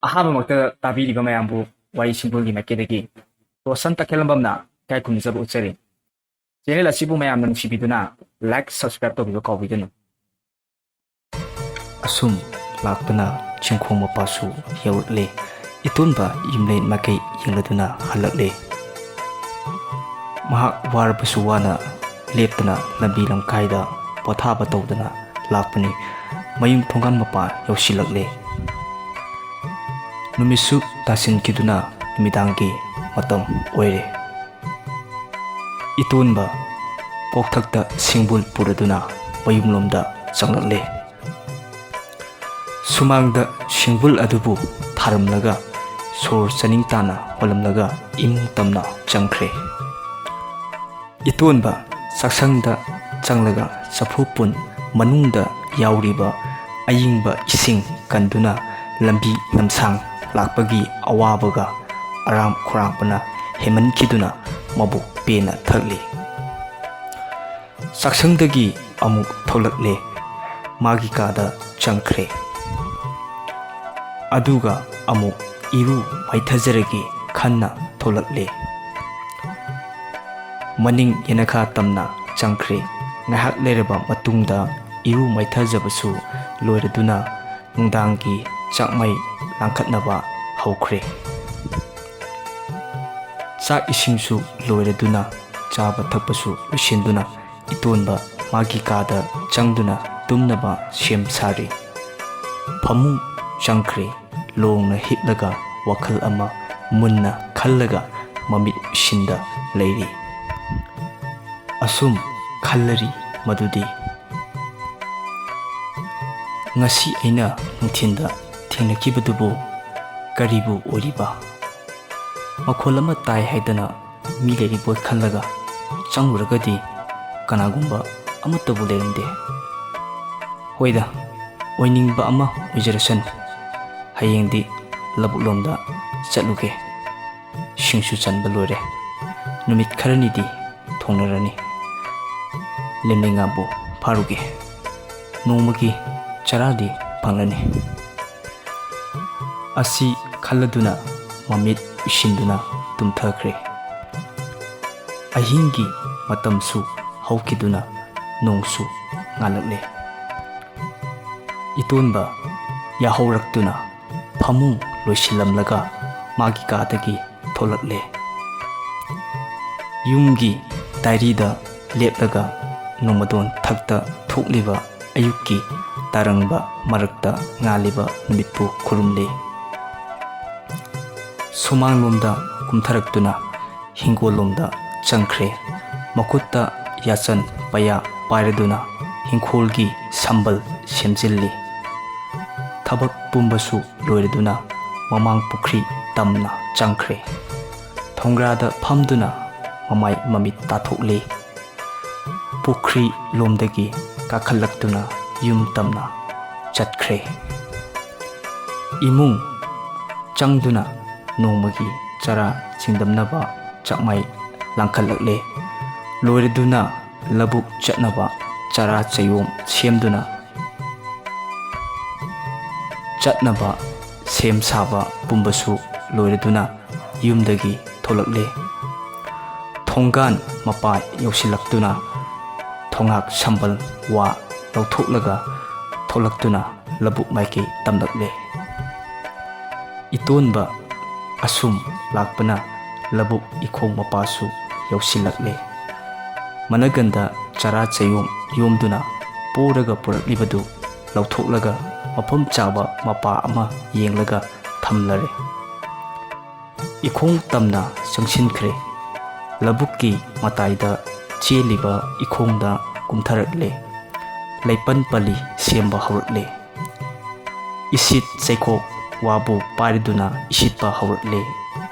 ꯑꯍꯥꯟꯕꯃꯛꯇ ꯇꯥꯕꯤꯔꯤꯕ ꯃꯌꯥꯝꯕꯨ ꯋꯥꯔꯤ ꯁꯤꯡꯕꯨꯜꯒꯤ ꯃꯥꯏꯀꯩꯗꯒꯤ ꯔꯣꯁꯟ ꯇꯈꯦꯜꯂꯝꯕꯝꯅ ꯏꯀꯥꯏ ꯈꯨꯝꯅꯖꯕ ꯎꯠꯆꯔꯤ꯫ ꯆꯦꯅꯦꯜ ꯑꯁꯤꯕꯨ ꯃꯌꯥꯝꯅ ꯅꯨꯡꯁꯤꯕꯤꯗꯨꯅ ꯂꯥꯏꯛ ꯁꯕꯁꯀ꯭ꯔꯥꯏꯕ ꯇꯧꯕꯤꯕ ꯀꯥꯎꯕꯤꯒꯅꯨ꯫ ꯑꯁꯨꯝ ꯂꯥꯛꯇꯨꯅ ꯆꯤꯡꯈꯣꯡ ꯃꯄꯥꯁꯨ ꯌꯧꯔꯛꯂꯦ, ꯏꯇꯣꯟꯕ ꯌꯨꯝꯂꯩ ꯃꯥꯏꯀꯩ ꯌꯦꯡꯂꯗꯨꯅ ꯍꯜꯂꯛꯂꯦ꯫ ꯃꯍꯥꯛ ꯋꯥꯔꯕꯁꯨ ꯋꯥꯅ ꯂꯦꯞꯇꯅ ꯂꯝꯕꯤ ꯂꯝꯈꯥꯏꯗ ꯄꯣꯊꯥꯕ ꯇꯧꯗꯅ ꯂꯥꯛꯄꯅꯤ꯫ ꯃꯌꯨꯝ ꯊꯣꯡꯒꯥꯟ ꯃꯄꯥ ꯌꯧꯁꯤꯜꯂꯛꯂꯦ꯫ ꯅꯨꯃꯤꯠꯁꯨ ꯇꯥꯁꯤꯟꯈꯤꯗꯨꯅ ꯅꯨꯃꯤꯗꯥꯡꯒꯤ ꯃꯇꯝ ꯑꯣꯏꯔꯦ꯫ ꯏꯇꯣꯟꯕ ꯀꯣꯛꯊꯛꯇ ꯁꯤꯡꯕꯨꯜ ꯄꯨꯔꯗꯨꯅ ꯃꯌꯨꯝꯂꯣꯝꯗ ꯆꯪꯂꯛꯂꯦ꯫ ꯁꯨꯃꯥꯡꯗ ꯁꯤꯡꯕꯨꯜ ꯑꯗꯨꯕꯨ ꯊꯥꯔꯝꯂꯒ ꯁꯣꯔ ꯆꯅꯤꯡ ꯇꯥꯅ ꯍꯣꯜꯂꯝꯂꯒ ꯏꯃꯨꯡ ꯇꯝꯅ ꯆꯪꯈ꯭ꯔꯦ꯫ ꯏꯇꯣꯟꯕ ꯆꯥꯛꯁꯪꯗ ꯆꯪꯂꯒ ꯆꯐꯨ ꯄꯨꯟ ꯃꯅꯨꯡꯗ ꯌꯥꯎꯔꯤꯕ ꯑꯏꯪꯕ ꯏꯁꯤꯡ ꯀꯟꯗꯨꯅ ꯂꯝꯕꯤ ꯂꯝꯁꯥꯡ ꯂꯥꯛꯄꯒꯤ ꯑꯋꯥꯕꯒ ꯑꯔꯥꯝ ꯈꯧꯔꯥꯡꯕꯅ ꯍꯦꯟꯃꯟꯈꯤꯗꯨꯅ ꯃꯕꯨꯛ ꯄꯦꯟꯅ ꯊꯛꯂꯤ꯫ ꯆꯥꯛꯁꯪꯗꯒꯤ ꯑꯃꯨꯛ ꯊꯣꯛꯂꯛꯂꯦ, ꯃꯥꯒꯤ ꯀꯥꯗ ꯆꯪꯈ꯭ꯔꯦ꯫ ꯑꯗꯨꯒ ꯑꯃꯨꯛ ꯏꯔꯨ ꯃꯥꯏꯊꯖꯔꯒꯦ ꯈꯟꯅ ꯊꯣꯛꯂꯛꯂꯦ꯫ ꯃꯅꯤꯡ ꯌꯦꯅꯈꯥ ꯇꯝꯅ ꯆꯪꯈ꯭ꯔꯦ꯫ ꯉꯥꯏꯍꯥꯛ ꯂꯩꯔꯕ ꯃꯇꯨꯡꯗ ꯏꯔꯨ ꯃꯥꯏꯊꯖꯕꯁꯨ ꯂꯣꯏꯔꯗꯨꯅ ꯅꯨꯡꯗꯥꯡꯒꯤ ꯆꯥꯛꯃꯩ ꯂꯥꯡꯈꯠꯅꯕ ꯍꯧꯈ꯭ꯔꯦ꯫ ꯆꯥꯛ ꯏꯁꯤꯡꯁꯨ ꯂꯣꯏꯔꯗꯨꯅ ꯆꯥꯕ ꯊꯛꯄꯁꯨ ꯂꯣꯏꯁꯤꯟꯗꯨꯅ ꯏꯇꯣꯟꯕ ꯃꯥꯒꯤ ꯀꯥꯗ ꯆꯪꯗꯨꯅ ꯇꯨꯝꯅꯕ ꯁꯦꯝ ꯁꯥꯔꯤ꯫ ꯐꯃꯨꯡ ꯆꯪꯈ꯭ꯔꯦ, ꯂꯣꯡꯅ ꯍꯤꯞꯂꯒ ꯋꯥꯈꯜ ꯑꯃ ꯃꯨꯟꯅ ꯈꯜꯂꯒ ꯃꯃꯤꯠ ꯎꯏꯁꯤꯟꯗ ꯂꯩꯔꯤ꯫ ꯑꯁꯨꯝ ꯈꯜꯂꯔꯤ ꯃꯗꯨꯗꯤ ꯉꯁꯤ ꯑꯩꯅ ꯅꯨꯡꯊꯤꯟꯗ ꯊꯦꯡꯅꯈꯤꯕꯗꯨꯕꯨ ꯀꯔꯤꯕꯨ ꯑꯣꯏꯔꯤꯕ? ꯃꯈꯣꯜ ꯑꯃ ꯇꯥꯏ ꯍꯥꯏꯗꯅ ꯃꯤ ꯂꯩꯔꯤꯕꯣꯏ ꯈꯜꯂꯒ ꯆꯪꯂꯨꯔꯒꯗꯤ ꯀꯅꯥꯒꯨꯝꯕ ꯑꯃꯠꯇꯕꯨ ꯂꯩꯔꯝꯗꯦ꯫ ꯍꯣꯏꯗ, ꯑꯣꯏꯅꯤꯡꯕ ꯑꯃ ꯑꯣꯏꯖꯔꯁꯅꯨ꯫ ꯍꯌꯦꯡꯗꯤ ꯂꯧꯕꯨꯛꯂꯣꯝꯗ ꯆꯠꯂꯨꯒꯦ꯫ ꯏꯁꯤꯡꯁꯨ ꯆꯟꯕ ꯂꯣꯏꯔꯦ꯫ ꯅꯨꯃꯤꯠ ꯈꯔꯅꯤꯗꯤ ꯊꯣꯡꯅꯔꯅꯤ꯫ ꯂꯦꯝꯂꯩꯉꯥꯕꯨ ꯐꯥꯔꯨꯒꯦ꯫ ꯅꯣꯡꯃꯒꯤ ꯆꯔꯥꯗꯤ ꯐꯪꯂꯅꯤ꯫ ꯑꯁꯤ ꯈꯜꯂꯗꯨꯅ ꯃꯃꯤꯠ ꯎꯏꯁꯤꯟꯗꯨꯅ ꯇꯨꯝꯊꯈ꯭ꯔꯦ꯫ ꯑꯍꯤꯡꯒꯤ ꯃꯇꯝꯁꯨ ꯍꯧꯈꯤꯗꯨꯅ ꯅꯣꯡꯁꯨ ꯉꯥꯜꯂꯛꯂꯦ꯫ ꯏꯇꯣꯟꯕ ꯌꯥꯍꯧꯔꯛꯇꯨꯅ ꯐꯃꯨꯡ ꯂꯣꯏꯁꯤꯜꯂꯝꯂꯒ ꯃꯥꯒꯤ ꯀꯥꯗꯒꯤ ꯊꯣꯛꯂꯛꯂꯦ꯫ ꯌꯨꯝꯒꯤ ꯗꯥꯏꯔꯤꯗ ꯂꯦꯞꯂꯒ ꯅꯣꯡꯃꯗꯣꯟ ꯊꯛꯇ ꯊꯣꯛꯂꯤꯕ ꯑꯌꯨꯛꯀꯤ ꯇꯥꯔꯪꯕ ꯃꯔꯛꯇ ꯉꯥꯜꯂꯤꯕ ꯅꯨꯃꯤꯠꯄꯨ ꯈꯨꯔꯨꯝꯂꯦ꯫ ꯁꯨꯃꯥꯡꯂꯣꯝꯗ ꯀꯨꯝꯊꯔꯛꯇꯨꯅ ꯍꯤꯡꯒꯣꯜꯂꯣꯝꯗ ꯆꯪꯈ꯭ꯔꯦ꯫ ꯃꯈꯨꯠꯇ ꯌꯥꯆꯟ ꯄꯌꯥ ꯄꯥꯏꯔꯗꯨꯅ ꯍꯤꯡꯈꯣꯜꯒꯤ ꯁꯝꯕꯜ ꯁꯦꯝꯖꯤꯜꯂꯤ꯫ ꯊꯕꯛ ꯄꯨꯝꯕꯁꯨ ꯂꯣꯏꯔꯗꯨꯅ ꯃꯃꯥꯡ ꯄꯨꯈ꯭ꯔꯤ ꯇꯝꯅ ꯆꯪꯈ꯭ꯔꯦ꯫ ꯊꯣꯡꯒ꯭ꯔꯥꯗ ꯐꯝꯗꯨꯅ ꯃꯃꯥꯏ ꯃꯃꯤꯠ ꯇꯥꯊꯣꯛꯂꯦ꯫ ꯄꯨꯈ꯭ꯔꯤ ꯂꯣꯝꯗꯒꯤ ꯀꯥꯈꯠꯂꯛꯇꯨꯅ ꯌꯨꯝ ꯇꯝꯅ ꯆꯠꯈ꯭ꯔꯦ꯫ ꯏꯃꯨꯡ ꯆꯪꯗꯨꯅ ꯅꯣꯡꯃꯒꯤ ꯆꯔꯥ ꯆꯤꯡꯗꯝꯅꯕ ꯆꯥꯛꯃꯩ ꯂꯥꯡꯈꯠꯂꯛꯂꯦ꯫ ꯂꯣꯏꯔꯗꯨꯅ ꯂꯧꯕꯨꯛ ꯆꯠꯅꯕ ꯆꯔꯥ ꯆꯌꯣꯝ ꯁꯦꯝꯗꯨꯅ ꯆꯠꯅꯕ ꯁꯦꯝ ꯁꯥꯕ ꯄꯨꯝꯕꯁꯨ ꯂꯣꯏꯔꯗꯨꯅ ꯌꯨꯝꯗꯒꯤ ꯊꯣꯛꯂꯛꯂꯦ꯫ ꯊꯣꯡꯒꯥꯟ ꯃꯄꯥ ꯌꯧꯁꯤꯜꯂꯛꯇꯨꯅ ꯊꯣꯡꯍꯥꯛ ꯁꯝꯕꯜ ꯋꯥ ꯂꯧꯊꯣꯛꯂꯒ ꯊꯣꯛꯂꯛꯇꯨꯅ ꯂꯧꯕꯨꯛ ꯃꯥꯏꯀꯩ ꯇꯝꯂꯛꯂꯦ꯫ ꯏꯇꯣꯟꯕ ꯑꯁꯨꯝ ꯂꯥꯛꯄꯅ ꯂꯧꯕꯨꯛ ꯏꯈꯣꯡ ꯃꯄꯥꯁꯨ ꯌꯧꯁꯤꯜꯂꯛꯂꯦ꯫ ꯃꯅꯒꯟꯗ ꯆꯔꯥ ꯆꯌꯣꯝ ꯌꯣꯝꯗꯨꯅ ꯄꯣꯔꯒ ꯄꯨꯔꯛꯂꯤꯕꯗꯨ ꯂꯧꯊꯣꯛꯂꯒ ꯃꯐꯝ ꯆꯥꯕ ꯃꯄꯥ ꯑꯃ ꯌꯦꯡꯂꯒ ꯊꯝꯂꯔꯦ꯫ ꯏꯈꯣꯡ ꯇꯝꯅ ꯆꯪꯁꯤꯟꯈ꯭ꯔꯦ꯫ ꯂꯧꯕꯨꯛꯀꯤ ꯃꯇꯥꯏꯗ ꯆꯦꯜꯂꯤꯕ ꯏꯈꯣꯡꯗ ꯀꯨꯝꯊꯔꯛꯂꯦ꯫ ꯂꯩꯄꯟ ꯄꯜꯂꯤ ꯁꯦꯝꯕ ꯍꯧꯔꯛꯂꯦ꯫ ꯏꯁꯤꯠ ꯆꯩꯈꯣꯛ ꯋꯥꯕꯨ ꯄꯥꯏꯔꯗꯨꯅ ꯏꯁꯤꯠꯄ ꯍꯧꯔꯛꯂꯦ꯫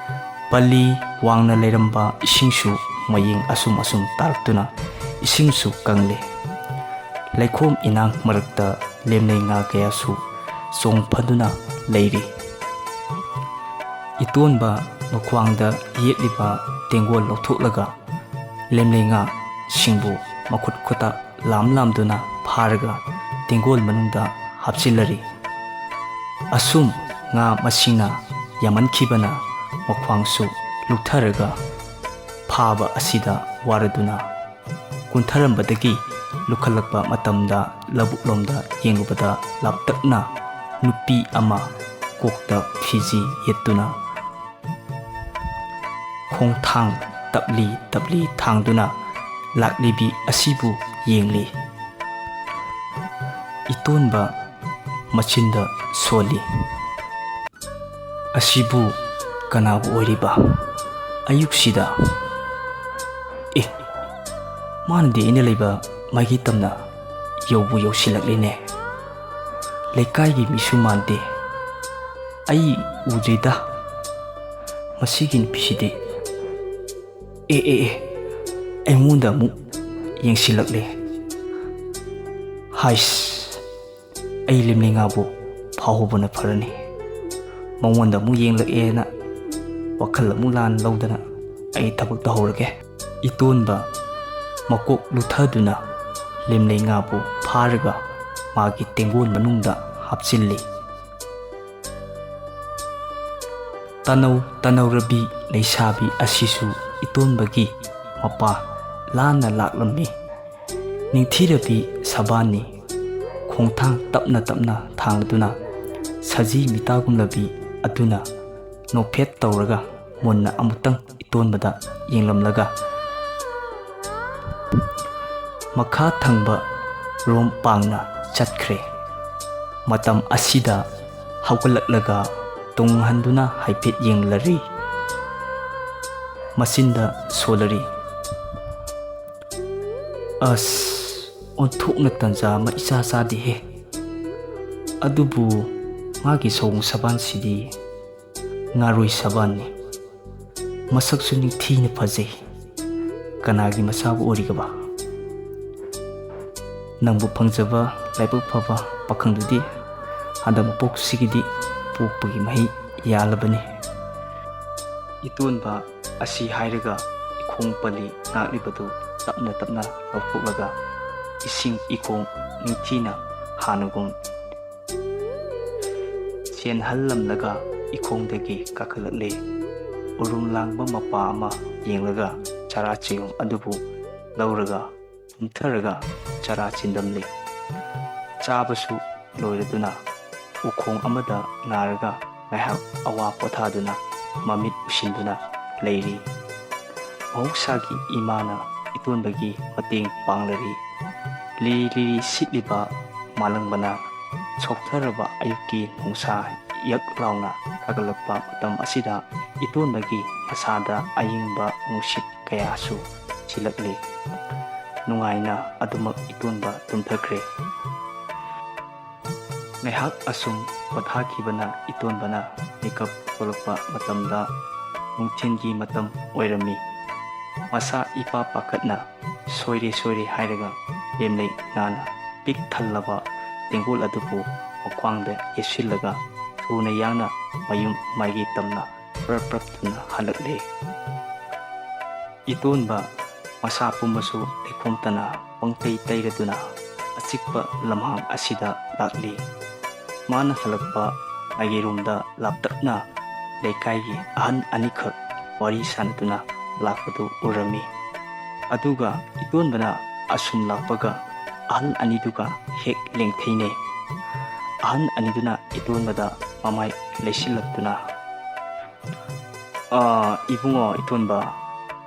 ꯄꯜꯂꯤ ꯋꯥꯡꯅ ꯂꯩꯔꯝꯕ ꯏꯁꯤꯡꯁꯨ ꯃꯌꯦꯡ ꯑꯁꯨꯝ ꯇꯥꯔꯛꯇꯨꯅ ꯏꯁꯤꯡꯁꯨ ꯀꯪꯂꯦ꯫ ꯂꯩꯈꯣꯝ ꯏꯅꯥꯡ ꯃꯔꯛꯇ ꯂꯦꯝꯂꯩ ꯉꯥ ꯀꯌꯥꯁꯨ ꯆꯣꯡꯐꯗꯨꯅ ꯂꯩꯔꯤ꯫ ꯏꯇꯣꯟꯕ ꯃꯈ꯭ꯋꯥꯡꯗ ꯌꯦꯠꯂꯤꯕ ꯇꯦꯡꯒꯣꯜ ꯂꯧꯊꯣꯛꯂꯒ ꯂꯦꯝꯂꯩ ꯉꯥ ꯁꯤꯡꯕꯨ ꯃꯈꯨꯠ ꯈꯨꯠꯇ ꯂꯥꯝꯗꯨꯅ ꯐꯥꯔꯒ ꯇꯦꯡꯒꯣꯜ ꯃꯅꯨꯡꯗ ꯍꯥꯞꯆꯤꯜꯂꯔꯤ꯫ ꯑꯁꯨꯝ ꯉꯥ ꯃꯁꯤꯡꯅ ꯌꯥꯝꯃꯟꯈꯤꯕꯅ ꯃꯈ꯭ꯋꯥꯡꯁꯨ ꯂꯨꯛꯊꯔꯒ ꯐꯥꯕ ꯑꯁꯤꯗ ꯋꯥꯔꯗꯨꯅ ꯀꯨꯟꯊꯔꯝꯕꯗꯒꯤ ꯂꯨꯈꯠꯂꯛꯄ ꯃꯇꯝꯗ ꯂꯧꯕꯨꯛꯂꯣꯝꯗ ꯌꯦꯡꯂꯨꯕꯗ ꯂꯥꯞꯇꯛꯅ ꯅꯨꯄꯤ ꯑꯃ ꯀꯣꯛꯇ ꯐꯤꯖꯤ ꯌꯦꯠꯇꯨꯅ ꯈꯣꯡꯊꯥꯡ ꯇꯞꯂꯤ ꯇꯞꯂꯤ ꯊꯥꯡꯗꯨꯅ ꯂꯥꯛꯂꯤꯕꯤ ꯑꯁꯤꯕꯨ ꯌꯦꯡꯂꯤ꯫ ꯏꯇꯣꯟꯕ ꯃꯆꯤꯟꯗ ꯁꯣꯜꯂꯤ꯫ ꯑꯁꯤꯕꯨ ꯀꯅꯥꯕꯨ ꯑꯣꯏꯔꯤꯕ ꯑꯌꯨꯛꯁꯤꯗ? ꯑꯦ, ꯃꯥꯅꯗꯤ ꯑꯩꯅ ꯂꯩꯕ ꯃꯥꯒꯤ ꯇꯝꯅ ꯌꯧꯕꯨ ꯌꯧꯁꯤꯜꯂꯛꯂꯤꯅꯦ꯫ ꯂꯩꯀꯥꯏꯒꯤ ꯃꯤꯁꯨ ꯃꯥꯟꯗꯦ, ꯑꯩ ꯎꯗ꯭ꯔꯤꯗ ꯃꯁꯤꯒꯤ ꯅꯨꯄꯤꯁꯤꯗꯤ꯫ ꯑꯩꯉꯣꯟꯗ ꯑꯃꯨꯛ ꯌꯦꯡꯁꯤꯜꯂꯛꯂꯦ꯫ ꯍꯥꯏꯁ, ꯑꯩ ꯂꯦꯝꯂꯩꯉꯥꯕꯨ ꯐꯥꯍꯧꯕꯅ ꯐꯔꯅꯤ꯫ ꯃꯉꯣꯟꯗ ꯑꯃꯨꯛ ꯌꯦꯡꯂꯛꯑꯦꯅ ꯋꯥꯈꯜ ꯑꯃꯨꯛ ꯂꯥꯟꯅ ꯂꯧꯗꯅ ꯑꯩ ꯊꯕꯛ ꯇꯧꯍꯧꯔꯒꯦ꯫ ꯏꯇꯣꯟꯕ ꯃꯀꯣꯛ ꯂꯨꯊꯗꯨꯅ ꯂꯦꯝꯂꯩꯉꯥꯕꯨ ꯐꯥꯔꯒ ꯃꯥꯒꯤ ꯇꯦꯡꯒꯣꯟ ꯃꯅꯨꯡꯗ ꯍꯥꯞꯆꯤꯜꯂꯤ꯫ ꯇꯅꯧ ꯇꯅꯧꯔꯕꯤ ꯂꯩꯁꯥꯕꯤ ꯑꯁꯤꯁꯨ ꯏꯇꯣꯟꯕꯒꯤ ꯃꯄꯥ ꯂꯥꯟꯅ ꯂꯥꯛꯂꯝꯃꯤ꯫ ꯅꯤꯡꯊꯤꯔꯕꯤ ꯁꯕꯥꯟꯅꯤ꯫ ꯈꯣꯡꯊꯥꯡ ꯇꯞꯅ ꯇꯞꯅ ꯊꯥꯡꯗꯨꯅ ꯁꯖꯤ ꯃꯤꯇꯥꯒꯨꯝꯂꯕꯤ ꯑꯗꯨꯅ ꯅꯣꯛꯐꯦꯠ ꯇꯧꯔꯒ ꯃꯨꯟꯅ ꯑꯃꯨꯛꯇꯪ ꯏꯇꯣꯟꯕꯗ ꯌꯦꯡꯂꯝꯂꯒ ꯃꯈꯥ ꯊꯪꯕ ꯔꯣꯝ ꯄꯥꯡꯅ ꯆꯠꯈ꯭ꯔꯦ꯫ ꯃꯇꯝ ꯑꯁꯤꯗ ꯍꯧꯒꯠꯂꯛꯂꯒ ꯇꯨꯡ ꯍꯟꯗꯨꯅ ꯍꯥꯏꯐꯦꯠ ꯌꯦꯡꯂꯔꯤ꯫ ꯃꯆꯤꯟꯗ ꯁꯣꯜꯂꯔꯤ꯫ ꯑꯁ, ꯑꯣꯟꯊꯣꯛꯅ ꯇꯟꯖꯥ ꯑꯃ ꯏꯆꯥ ꯆꯥꯗꯦꯍꯦ꯫ ꯑꯗꯨꯕꯨ ꯃꯥꯒꯤ ꯁꯑꯣꯡ ꯁꯕꯥꯟꯁꯤꯗꯤ ꯉꯥꯔꯣꯏ ꯁꯕꯥꯟꯅꯤ꯫ ꯃꯁꯛꯁꯨ ꯅꯤꯡꯊꯤꯅ ꯐꯖꯩ꯫ ꯀꯅꯥꯒꯤ ꯃꯆꯥꯕꯨ ꯑꯣꯏꯔꯤꯒꯕ? ꯅꯪꯕꯨ ꯐꯪꯖꯕ ꯂꯥꯏꯕꯛ ꯐꯕ ꯄꯥꯈꯪꯗꯨꯗꯤ ꯍꯟꯗꯛ ꯃꯄꯣꯛꯁꯤꯒꯤꯗꯤ ꯄꯣꯛꯄꯒꯤ ꯃꯍꯩ ꯌꯥꯜꯂꯕꯅꯤ꯫ ꯏꯇꯣꯟꯕ ꯑꯁꯤ ꯍꯥꯏꯔꯒ ꯏꯈꯣꯡ ꯄꯜꯂꯤ ꯉꯥꯛꯂꯤꯕꯗꯨ ꯇꯞꯅ ꯇꯞꯅ ꯂꯧꯊꯣꯛꯂꯒ ꯏꯁꯤꯡ ꯏꯈꯣꯡ ꯅꯤꯡꯊꯤꯅ ꯍꯥꯟꯅꯒꯨꯝ ꯆꯦꯟꯍꯜꯂꯝꯂꯒ ꯏꯈꯣꯡꯗꯒꯤ ꯀꯥꯈꯠꯂꯛꯂꯦ꯫ ꯎꯔꯨꯝ ꯂꯥꯡꯕ ꯃꯄꯥ ꯑꯃ ꯌꯦꯡꯂꯒ ꯆꯔꯥ ꯆꯦꯌꯣꯡ ꯑꯗꯨꯕꯨ ꯂꯧꯔꯒ ꯀꯨꯝꯊꯔꯒ ꯆꯔꯥ ꯆꯤꯟꯗꯝꯂꯤ꯫ ꯆꯥꯕꯁꯨ ꯂꯣꯏꯔꯗꯨꯅ ꯎꯈꯣꯡ ꯑꯃꯗ ꯉꯥꯔꯒ ꯉꯥꯏꯍꯥꯛ ꯑꯋꯥ ꯄꯣꯊꯥꯗꯨꯅ ꯃꯃꯤꯠ ꯎꯏꯁꯤꯟꯗꯨꯅ ꯂꯩꯔꯤ꯫ ꯃꯍꯧꯁꯥꯒꯤ ꯏꯃꯥꯅ ꯏꯇꯣꯟꯕꯒꯤ ꯃꯇꯦꯡ ꯄꯥꯡꯂꯔꯤ꯫ ꯂꯤꯔꯤ ꯂꯤꯔꯤ ꯁꯤꯠꯂꯤꯕ ꯃꯥꯂꯪꯕꯅ ꯁꯣꯛꯊꯔꯕ ꯑꯌꯨꯛꯀꯤ ꯅꯨꯡꯁꯥ ꯌꯛ ꯂꯥꯎꯅ ꯊꯥꯒꯠꯂꯛꯄ ꯃꯇꯝ ꯑꯁꯤꯗ ꯏꯇꯣꯟꯕꯒꯤ ꯃꯁꯥꯗ ꯑꯏꯪꯕ ꯅꯨꯡꯁꯤꯠ ꯀꯌꯥꯁꯨ ꯁꯤꯠꯂꯛꯂꯤ꯫ ꯅꯨꯡꯉꯥꯏꯅ ꯑꯗꯨꯃꯛ ꯏꯇꯣꯟꯕ ꯇꯨꯝꯊꯈ꯭ꯔꯦ꯫ ꯉꯥꯏꯍꯥꯛ ꯑꯁꯨꯝ ꯄꯣꯊꯥꯈꯤꯕꯅ ꯏꯇꯣꯟꯕꯅ ꯃꯤꯀꯞ ꯊꯣꯛꯂꯛꯄ ꯃꯇꯝꯗ ꯅꯨꯡꯊꯤꯟꯒꯤ ꯃꯇꯝ ꯑꯣꯏꯔꯝꯃꯤ꯫ ꯃꯁꯥ ꯏꯄꯥ ꯄꯥꯈꯠꯅ ꯁꯣꯏꯔꯦ ꯁꯣꯏꯔꯦ ꯍꯥꯏꯔꯒ ꯂꯦꯝꯂꯩ ꯉꯥꯅ ꯄꯤꯛ ꯊꯜꯂꯕ ꯇꯦꯡꯒꯣꯜ ꯑꯗꯨꯕꯨ ꯃꯈ꯭ꯋꯥꯡꯗ ꯌꯦꯠꯁꯤꯜꯂꯒ ꯊꯨꯅ ꯌꯥꯡꯅ ꯃꯌꯨꯝ ꯃꯥꯏꯒꯤ ꯇꯝꯅ ꯄ꯭ꯔꯞ ꯄ꯭ꯔꯞ ꯊꯨꯅ ꯍꯜꯂꯛꯂꯦ꯫ ꯏꯇꯣꯟꯕ ꯃꯁꯥ ꯄꯨꯝꯕꯁꯨ ꯂꯩꯈꯣꯝꯇꯅ ꯄꯪꯇꯩ ꯇꯩꯔꯗꯨꯅ ꯑꯆꯤꯛꯄ ꯂꯝꯍꯥꯡ ꯑꯁꯤꯗ ꯂꯥꯛꯂꯤ꯫ ꯃꯥꯅ ꯍꯜꯂꯛꯄ ꯃꯥꯏꯀꯩꯔꯣꯝꯗ ꯂꯥꯞꯇꯛꯅ ꯂꯩꯀꯥꯏꯒꯤ ꯑꯍꯟ ꯑꯅꯤꯈꯛ ꯋꯥꯔꯤ ꯁꯥꯅꯗꯨꯅ ꯂꯥꯛꯄꯗꯨ ꯎꯔꯝꯃꯤ꯫ ꯑꯗꯨꯒ ꯏꯇꯣꯟꯕꯅ ꯑꯁꯨꯝ ꯂꯥꯛꯄꯒ ꯑꯍꯜ ꯑꯅꯤꯗꯨꯒ ꯍꯦꯛ ꯂꯦꯡꯊꯩꯅꯩ꯫ ꯑꯍꯜ ꯑꯅꯤꯗꯨꯅ ꯏꯇꯣꯟꯕꯗ ꯃꯃꯥꯏ ꯂꯩꯁꯤꯜꯂꯛꯇꯨꯅ, "ꯏꯕꯨꯡꯉꯣ ꯏꯇꯣꯟꯕ,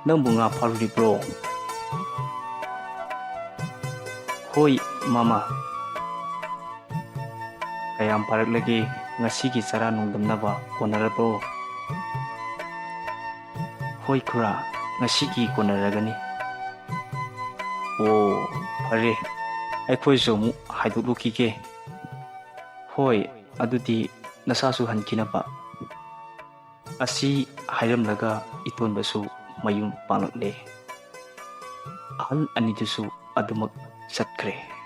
ꯅꯪꯕꯨ ꯉꯥ ꯐꯥꯔꯨꯔꯤꯕ꯭ꯔꯣ?" "ꯍꯣꯏ ꯃꯥꯃꯥ." "ꯀꯌꯥꯝ ꯐꯥꯔꯛꯂꯒꯦ? ꯉꯁꯤꯒꯤ ꯆꯔꯥ ꯅꯣꯡꯗꯝꯅꯕ ꯀꯣꯟꯅꯔꯕ꯭ꯔꯣ?" "ꯍꯣꯏ ꯈꯨꯔꯥ, ꯉꯁꯤꯒꯤ ꯀꯣꯟꯅꯔꯒꯅꯤ." "ꯑꯣ, ꯐꯔꯦ, ꯑꯩꯈꯣꯏꯁꯨ ꯑꯃꯨꯛ ꯍꯥꯏꯗꯣꯛꯂꯨꯈꯤꯒꯦ." "ꯍꯣꯏ, ꯑꯗꯨꯗꯤ ꯅꯁꯥꯁꯨ ꯍꯟꯈꯤꯅꯕ." ꯑꯁꯤ ꯍꯥꯏꯔꯝꯂꯒ ꯏꯇꯣꯟꯕꯁꯨ ꯃꯌꯨꯝ ꯄꯥꯡꯂꯛꯂꯦ꯫ ꯑꯍꯜ ꯑꯅꯤꯗꯨꯁꯨ ꯑꯗꯨꯃꯛ ꯆꯠꯈ꯭ꯔꯦ꯫